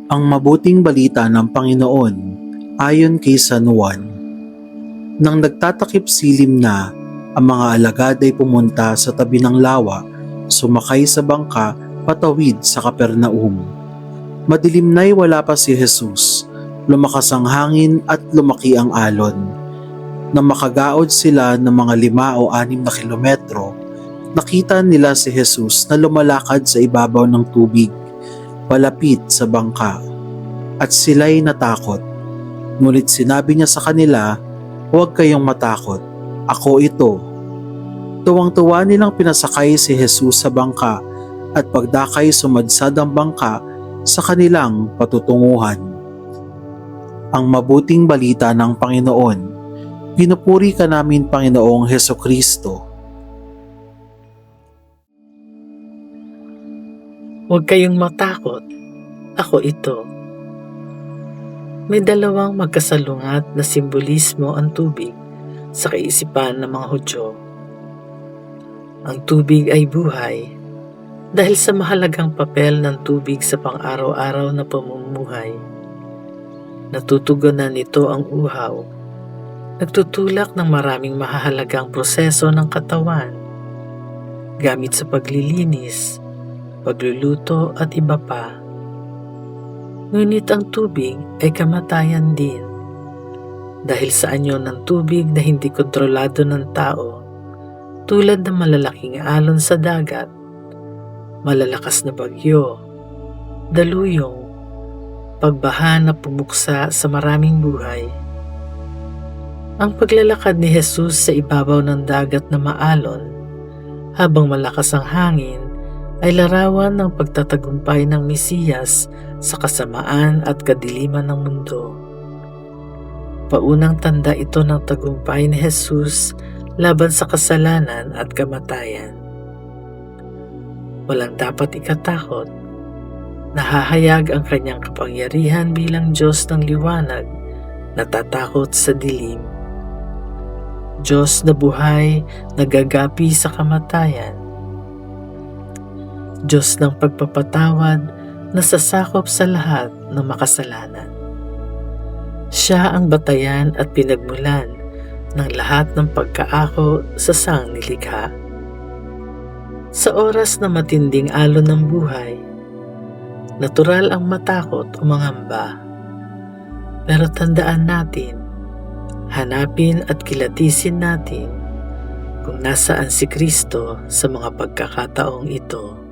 Ang mabuting balita ng Panginoon ayon kay San Juan. Nang nagtatakip silim na, ang mga alagad ay pumunta sa tabi ng lawa, sumakay sa bangka patawid sa Capernaum. Madilim na'y wala pa si Jesus, lumakas ang hangin at lumaki ang alon. Nang makagaod sila ng mga 5 o 6 na kilometro, nakita nila si Jesus na lumalakad sa ibabaw ng tubig, palapit sa bangka, at sila'y natakot. Ngunit sinabi niya sa kanila, "Huwag kayong matakot, ako ito." Tuwang-tuwa nilang pinasakay si Jesus sa bangka at pagdakay sumadsad ang bangka sa kanilang patutunguhan. Ang mabuting balita ng Panginoon. Pinupuri ka namin, Panginoong Hesukristo. Huwag kayong matakot, ako ito. May dalawang magkasalungat na simbolismo ang tubig sa kaisipan ng mga Hudyo. Ang tubig ay buhay dahil sa mahalagang papel ng tubig sa pang-araw-araw na pamumuhay. Natutugunan nito ang uhaw, nagtutulak ng maraming mahahalagang proseso ng katawan, gamit sa paglilinis, pagluluto at iba pa. Ngunit ang tubig ay kamatayan din dahil sa anyo ng tubig na hindi kontrolado ng tao, tulad ng malalaking alon sa dagat, malalakas na bagyo, daluyong, pagbaha na pumuksa sa maraming buhay. Ang paglalakad ni Jesus sa ibabaw ng dagat na maalon habang malakas ang hangin ay larawan ng pagtatagumpay ng Mesiyas sa kasamaan at kadiliman ng mundo. Paunang tanda ito ng tagumpay ni Jesus laban sa kasalanan at kamatayan. Walang dapat ikatakot. Nahahayag ang kanyang kapangyarihan bilang Diyos ng liwanag, natatakot sa dilim. Diyos na buhay, nagagapi sa kamatayan. Diyos ng pagpapatawad, nasasakop sa lahat ng makasalanan. Siya ang batayan at pinagmulan ng lahat ng pagkaako sa sangnilikha. Sa oras na matinding alon ng buhay, natural ang matakot o mangamba. Pero tandaan natin, hanapin at kilatisin natin kung nasaan si Kristo sa mga pagkakataong ito.